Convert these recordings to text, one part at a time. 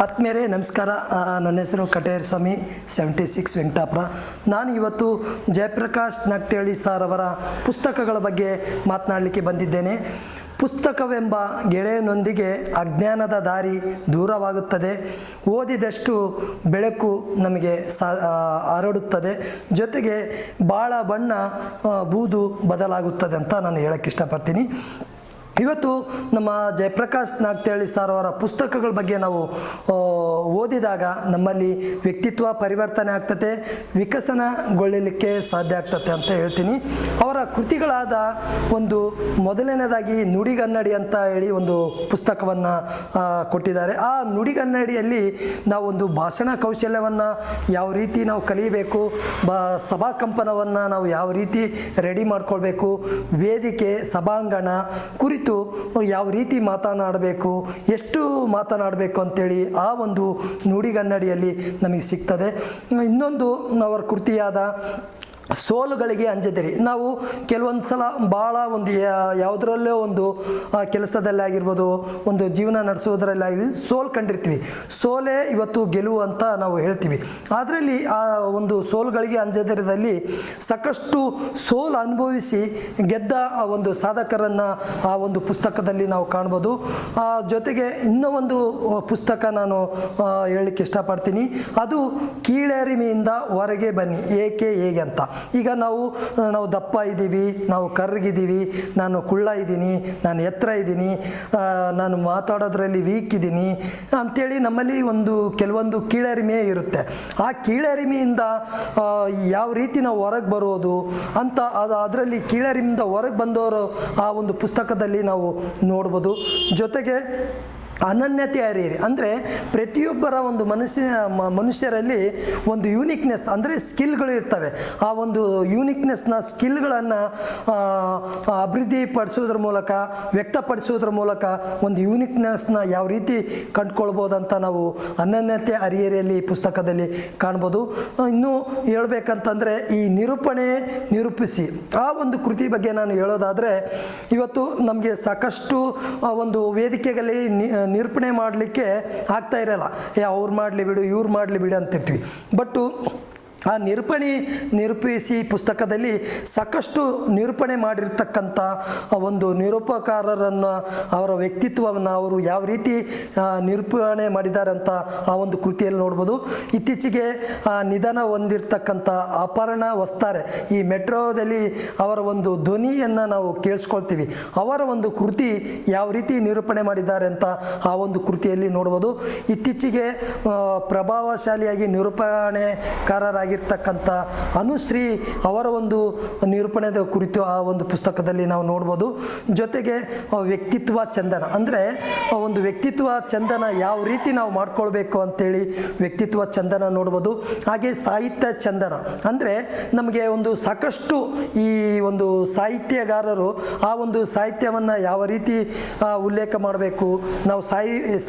ಆತ್ಮೀಯರೇ ನಮಸ್ಕಾರ. ನನ್ನ ಹೆಸರು ಕಟೇರ್ ಸ್ವಾಮಿ 76 ವೆಂಕಟಾಪುರ. ನಾನು ಇವತ್ತು ಜಯಪ್ರಕಾಶ್ ನಗ್ತೇಳಿ ಸರ್ ಅವರ ಪುಸ್ತಕಗಳ ಬಗ್ಗೆ ಮಾತನಾಡಲಿಕ್ಕೆ ಬಂದಿದ್ದೇನೆ. ಪುಸ್ತಕವೆಂಬ ಗೆಳೆಯನೊಂದಿಗೆ ಅಜ್ಞಾನದ ದಾರಿ ದೂರವಾಗುತ್ತದೆ, ಓದಿದಷ್ಟು ಬೆಳಕು ನಮಗೆ ಹರಡುತ್ತದೆ, ಜೊತೆಗೆ ಬಾಳ ಬಣ್ಣ ಬೂದು ಬದಲಾಗುತ್ತದೆ ಅಂತ ನಾನು ಹೇಳಕ್ಕೆ ಇಷ್ಟಪಡ್ತೀನಿ. ಇವತ್ತು ನಮ್ಮ ಜಯಪ್ರಕಾಶ್ ನಗ್ತೇಳಿ ಸರ್ ಅವರ ಪುಸ್ತಕಗಳ ಬಗ್ಗೆ ನಾವು ಓದಿದಾಗ ನಮ್ಮಲ್ಲಿ ವ್ಯಕ್ತಿತ್ವ ಪರಿವರ್ತನೆ ಆಗ್ತದೆ, ವಿಕಸನಗೊಳ್ಳಲಿಕ್ಕೆ ಸಾಧ್ಯ ಆಗ್ತದೆ ಅಂತ ಹೇಳ್ತೀನಿ. ಅವರ ಕೃತಿಗಳಾದ ಒಂದು ಮೊದಲನೇದಾಗಿ ನುಡಿಗನ್ನಡಿ ಅಂತ ಹೇಳಿ ಒಂದು ಪುಸ್ತಕವನ್ನು ಕೊಟ್ಟಿದ್ದಾರೆ. ಆ ನುಡಿಗನ್ನಡಿಯಲ್ಲಿ ನಾವು ಒಂದು ಭಾಷಣ ಕೌಶಲ್ಯವನ್ನು ಯಾವ ರೀತಿ ನಾವು ಕಲಿಯಬೇಕು, ಸಭಾಕಂಪನವನ್ನು ನಾವು ಯಾವ ರೀತಿ ರೆಡಿ ಮಾಡ್ಕೊಳ್ಬೇಕು, ವೇದಿಕೆ ಸಭಾಂಗಣ ಕುರಿತು ಯಾವ ರೀತಿ ಮಾತನಾಡಬೇಕು, ಎಷ್ಟು ಮಾತನಾಡಬೇಕು ಅಂತೇಳಿ ಆ ಒಂದು ನುಡಿಗನ್ನಡಿಯಲ್ಲಿ ನಮಗೆ ಸಿಗ್ತದೆ. ಇನ್ನೊಂದು ಅವರ ಕೃತಿಯಾದ ಸೋಲುಗಳಿಗೆ ಅಂಜದಿರಿ. ನಾವು ಕೆಲವೊಂದು ಸಲ ಭಾಳ ಒಂದು ಯಾವುದರಲ್ಲೋ ಒಂದು ಕೆಲಸದಲ್ಲಿ ಆಗಿರ್ಬೋದು, ಒಂದು ಜೀವನ ನಡೆಸೋದ್ರಲ್ಲಿ ಸೋಲು ಕಂಡಿರ್ತೀವಿ. ಸೋಲೇ ಇವತ್ತು ಗೆಲುವು ಅಂತ ನಾವು ಹೇಳ್ತೀವಿ. ಅದರಲ್ಲಿ ಆ ಒಂದು ಸೋಲುಗಳಿಗೆ ಅಂಜದಿರದಲ್ಲಿ ಸಾಕಷ್ಟು ಸೋಲು ಅನುಭವಿಸಿ ಗೆದ್ದ ಆ ಒಂದು ಸಾಧಕರನ್ನು ಆ ಒಂದು ಪುಸ್ತಕದಲ್ಲಿ ನಾವು ಕಾಣ್ಬೋದು. ಜೊತೆಗೆ ಇನ್ನೂ ಒಂದು ಪುಸ್ತಕ ನಾನು ಹೇಳಲಿಕ್ಕೆ ಇಷ್ಟಪಡ್ತೀನಿ. ಅದು ಕೀಳರಿಮೆಯಿಂದ ಹೊರಗೆ ಬನ್ನಿ, ಏಕೆ ಹೇಗೆ ಅಂತ. ಈಗ ನಾವು ದಪ್ಪ ಇದ್ದೀವಿ, ನಾವು ಕರ್ರಗಿದ್ದೀವಿ, ನಾನು ಕುಳ್ಳ ಇದ್ದೀನಿ, ನಾನು ಎತ್ತರ ಇದ್ದೀನಿ, ನಾನು ಮಾತಾಡೋದ್ರಲ್ಲಿ ವೀಕ್ ಇದ್ದೀನಿ ಅಂಥೇಳಿ ನಮ್ಮಲ್ಲಿ ಕೆಲವೊಂದು ಕೀಳರಿಮೆ ಇರುತ್ತೆ. ಆ ಕೀಳರಿಮೆಯಿಂದ ಯಾವ ರೀತಿ ನಾವು ಹೊರಗೆ ಬರೋದು ಅಂತ ಅದರಲ್ಲಿ ಕೀಳರಿಮೆಯಿಂದ ಹೊರಗೆ ಬಂದವರು ಆ ಒಂದು ಪುಸ್ತಕದಲ್ಲಿ ನಾವು ನೋಡ್ಬೋದು. ಜೊತೆಗೆ ಅನನ್ಯತೆ ಅರಿಯಿರಿ, ಅಂದರೆ ಪ್ರತಿಯೊಬ್ಬರ ಒಂದು ಮನುಷ್ಯರಲ್ಲಿ ಒಂದು ಯೂನಿಕ್ನೆಸ್ ಅಂದರೆ ಸ್ಕಿಲ್ಗಳು ಇರ್ತವೆ. ಆ ಒಂದು ಯೂನಿಕ್ನೆಸ್ನ ಸ್ಕಿಲ್ಗಳನ್ನು ಅಭಿವೃದ್ಧಿಪಡಿಸೋದ್ರ ಮೂಲಕ, ವ್ಯಕ್ತಪಡಿಸೋದ್ರ ಮೂಲಕ ಒಂದು ಯೂನಿಕ್ನೆಸ್ನ ಯಾವ ರೀತಿ ಕಂಡುಕೊಳ್ಬೋದಂತ ನಾವು ಅನನ್ಯತೆ ಅರಿಯಿರಿಯಲ್ಲಿ ಪುಸ್ತಕದಲ್ಲಿ ಕಾಣ್ಬೋದು. ಇನ್ನೂ ಹೇಳ್ಬೇಕಂತಂದರೆ ಈ ನಿರೂಪಿಸಿ ಆ ಒಂದು ಕೃತಿ ಬಗ್ಗೆ ನಾನು ಹೇಳೋದಾದರೆ, ಇವತ್ತು ನಮಗೆ ಸಾಕಷ್ಟು ಒಂದು ವೇದಿಕೆಗಳಲ್ಲಿ ನಿರೂಪಣೆ ಮಾಡಲಿಕ್ಕೆ ಆಗ್ತಾ ಇರಲ್ಲ. ಅವ್ರು ಮಾಡಲಿ ಬಿಡು, ಇವ್ರು ಮಾಡಲಿ ಬಿಡು ಅಂತಿರ್ತೀವಿ. ಬಟ್ಟು ಆ ನಿರೂಪಿಸಿ ಪುಸ್ತಕದಲ್ಲಿ ಸಾಕಷ್ಟು ನಿರೂಪಣೆ ಮಾಡಿರ್ತಕ್ಕಂಥ ಒಂದು ನಿರೂಪಕಾರರನ್ನು, ಅವರ ವ್ಯಕ್ತಿತ್ವವನ್ನು ಅವರು ಯಾವ ರೀತಿ ನಿರೂಪಣೆ ಮಾಡಿದ್ದಾರೆ ಅಂತ ಆ ಒಂದು ಕೃತಿಯಲ್ಲಿ ನೋಡ್ಬೋದು. ಇತ್ತೀಚೆಗೆ ನಿಧನ ಹೊಂದಿರತಕ್ಕಂಥ ಅಪರ್ಣ ವಸ್ತಾರೆ, ಈ ಮೆಟ್ರೋದಲ್ಲಿ ಅವರ ಒಂದು ಧ್ವನಿಯನ್ನು ನಾವು ಕೇಳಿಸ್ಕೊಳ್ತೀವಿ. ಅವರ ಒಂದು ಕೃತಿ ಯಾವ ರೀತಿ ನಿರೂಪಣೆ ಮಾಡಿದ್ದಾರೆ ಅಂತ ಆ ಒಂದು ಕೃತಿಯಲ್ಲಿ ನೋಡ್ಬೋದು. ಇತ್ತೀಚೆಗೆ ಪ್ರಭಾವಶಾಲಿಯಾಗಿ ನಿರೂಪಣೆಕಾರರಾಗಿ ರ್ತಕ್ಕಂಥ ಅನುಶ್ರೀ ಅವರ ಒಂದು ನಿರೂಪಣೆದ ಕುರಿತು ಆ ಒಂದು ಪುಸ್ತಕದಲ್ಲಿ ನಾವು ನೋಡ್ಬೋದು. ಜೊತೆಗೆ ವ್ಯಕ್ತಿತ್ವ ಚಂದನ, ಅಂದರೆ ಒಂದು ವ್ಯಕ್ತಿತ್ವ ಚಂದನ ಯಾವ ರೀತಿ ನಾವು ಮಾಡ್ಕೊಳ್ಬೇಕು ಅಂತೇಳಿ ವ್ಯಕ್ತಿತ್ವ ಚಂದನ ನೋಡ್ಬೋದು. ಹಾಗೆ ಸಾಹಿತ್ಯ ಚಂದನ, ಅಂದರೆ ನಮಗೆ ಒಂದು ಸಾಕಷ್ಟು ಈ ಒಂದು ಸಾಹಿತ್ಯಗಾರರು ಆ ಒಂದು ಸಾಹಿತ್ಯವನ್ನು ಯಾವ ರೀತಿ ಉಲ್ಲೇಖ ಮಾಡಬೇಕು, ನಾವು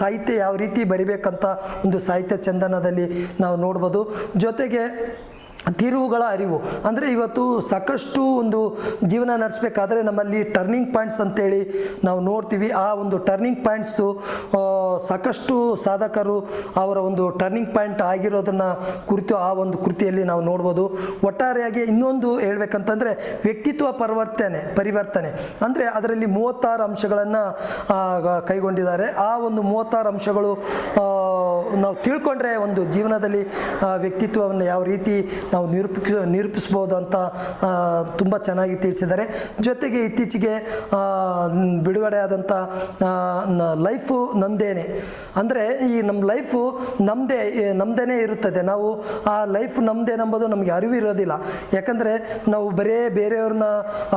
ಸಾಹಿತ್ಯ ಯಾವ ರೀತಿ ಬರಿಬೇಕಂತ ಒಂದು ಸಾಹಿತ್ಯ ಚಂದನದಲ್ಲಿ ನಾವು ನೋಡ್ಬೋದು. ಜೊತೆಗೆ ತಿರುವುಗಳ ಅರಿವು, ಅಂದರೆ ಇವತ್ತು ಸಾಕಷ್ಟು ಒಂದು ಜೀವನ ನಡೆಸಬೇಕಾದ್ರೆ ನಮ್ಮಲ್ಲಿ ಟರ್ನಿಂಗ್ ಪಾಯಿಂಟ್ಸ್ ಅಂತೇಳಿ ನಾವು ನೋಡ್ತೀವಿ. ಆ ಒಂದು ಟರ್ನಿಂಗ್ ಪಾಯಿಂಟ್ಸು ಸಾಕಷ್ಟು ಸಾಧಕರು ಅವರ ಒಂದು ಟರ್ನಿಂಗ್ ಪಾಯಿಂಟ್ ಆಗಿರೋದನ್ನು ಕುರಿತು ಆ ಒಂದು ಕೃತಿಯಲ್ಲಿ ನಾವು ನೋಡ್ಬೋದು. ಒಟ್ಟಾರೆಯಾಗಿ ಇನ್ನೊಂದು ಹೇಳ್ಬೇಕಂತಂದರೆ ವ್ಯಕ್ತಿತ್ವ ಪರಿವರ್ತನೆ ಅಂದರೆ ಅದರಲ್ಲಿ 36 ಅಂಶಗಳನ್ನು ಕೈಗೊಂಡಿದ್ದಾರೆ. ಆ ಒಂದು 36 ಅಂಶಗಳು ನಾವು ತಿಳ್ಕೊಂಡ್ರೆ ಒಂದು ಜೀವನದಲ್ಲಿ ವ್ಯಕ್ತಿತ್ವವನ್ನು ಯಾವ ರೀತಿ ನಾವು ನಿರೂಪಿಸ್ಬೋದು ಅಂತ ತುಂಬ ಚೆನ್ನಾಗಿ ತಿಳಿಸಿದ್ದಾರೆ. ಜೊತೆಗೆ ಇತ್ತೀಚೆಗೆ ಬಿಡುಗಡೆ ಆದಂಥ ಲೈಫು ನಂದೇನೆ, ಅಂದರೆ ಈ ನಮ್ಮ ಲೈಫು ನಮ್ಮದೇ ಇರುತ್ತದೆ. ನಾವು ಆ ಲೈಫ್ ನಮ್ಮದೇ ನಂಬೋದು ನಮಗೆ ಅರಿವು ಇರೋದಿಲ್ಲ. ಯಾಕಂದರೆ ನಾವು ಬರೇ ಬೇರೆಯವ್ರನ್ನ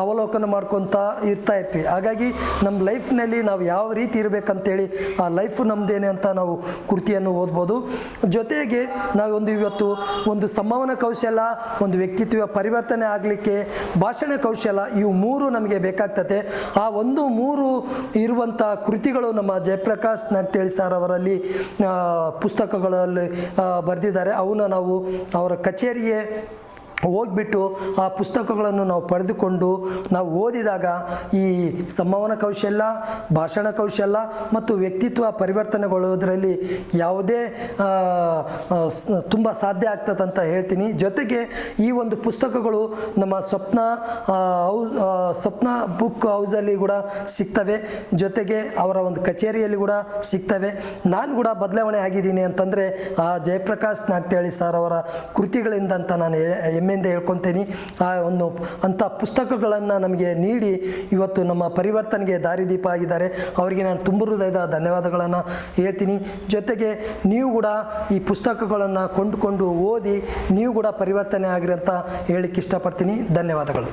ಅವಲೋಕನ ಮಾಡ್ಕೊತ ಇರ್ತಾ ಇರ್ತೀವಿ. ಹಾಗಾಗಿ ನಮ್ಮ ಲೈಫ್ನಲ್ಲಿ ನಾವು ಯಾವ ರೀತಿ ಇರಬೇಕಂತೇಳಿ ಆ ಲೈಫು ನಮ್ಮದೇನೆ ಅಂತ ನಾವು ಕೃತಿಯನ್ನು ಓದ್ಬೋದು. ಜೊತೆಗೆ ನಾವು ಇವತ್ತು ಒಂದು ಸಂವಹನ ಕೌಶಲ್ಯ, ಒಂದು ವ್ಯಕ್ತಿತ್ವ ಪರಿವರ್ತನೆ ಆಗಲಿಕ್ಕೆ ಭಾಷಣ ಕೌಶಲ, ಇವು 3 ನಮಗೆ ಬೇಕಾಗ್ತದೆ. ಆ 3 ಇರುವಂಥ ಕೃತಿಗಳು ನಮ್ಮ ಜಯಪ್ರಕಾಶ್ ನಗ್ತೇಳಿ ಸರ್ ಅವರಲ್ಲಿ ಪುಸ್ತಕಗಳಲ್ಲಿ ಬರೆದಿದ್ದಾರೆ. ಅವನ್ನ ನಾವು ಅವರ ಕಚೇರಿಗೆ ಹೋಗ್ಬಿಟ್ಟು ಆ ಪುಸ್ತಕಗಳನ್ನು ನಾವು ಪಡೆದುಕೊಂಡು ನಾವು ಓದಿದಾಗ ಈ ಸಂವಹನ ಕೌಶಲ್ಯ, ಭಾಷಣ ಕೌಶಲ್ಯ ಮತ್ತು ವ್ಯಕ್ತಿತ್ವ ಪರಿವರ್ತನೆಗೊಳ್ಳುವುದರಲ್ಲಿ ಯಾವುದೇ ತುಂಬ ಸಾಧ್ಯ ಆಗ್ತದೆ ಅಂತ ಹೇಳ್ತೀನಿ. ಜೊತೆಗೆ ಈ ಒಂದು ಪುಸ್ತಕಗಳು ನಮ್ಮ ಸ್ವಪ್ನ ಬುಕ್ ಹೌಸಲ್ಲಿ ಕೂಡ ಸಿಗ್ತವೆ, ಜೊತೆಗೆ ಅವರ ಒಂದು ಕಚೇರಿಯಲ್ಲಿ ಕೂಡ ಸಿಗ್ತವೆ. ನಾನು ಕೂಡ ಬದಲಾವಣೆ ಆಗಿದ್ದೀನಿ ಅಂತಂದರೆ ಆ ಜಯಪ್ರಕಾಶ್ ನಾಗ್ತಿಹಳ್ಳಿ ಸರ್ ಅವರ ಕೃತಿಗಳಿಂದ ಅಂತ ನಾನು ಹೆಮ್ಮೆಯಿಂದ ಹೇಳ್ಕೊತೀನಿ. ಅಂಥ ಪುಸ್ತಕಗಳನ್ನು ನಮಗೆ ನೀಡಿ ಇವತ್ತು ನಮ್ಮ ಪರಿವರ್ತನೆಗೆ ದಾರಿದೀಪ ಆಗಿದ್ದಾರೆ. ಅವರಿಗೆ ನಾನು ತುಂಬ ಹೃದಯದ ಧನ್ಯವಾದಗಳನ್ನು ಹೇಳ್ತೀನಿ. ಜೊತೆಗೆ ನೀವು ಕೂಡ ಈ ಪುಸ್ತಕಗಳನ್ನು ಕೊಂಡುಕೊಂಡು ಓದಿ ನೀವು ಕೂಡ ಪರಿವರ್ತನೆ ಆಗಿರಿ ಅಂತ ಹೇಳಲಿಕ್ಕೆ ಇಷ್ಟಪಡ್ತೀನಿ. ಧನ್ಯವಾದಗಳು.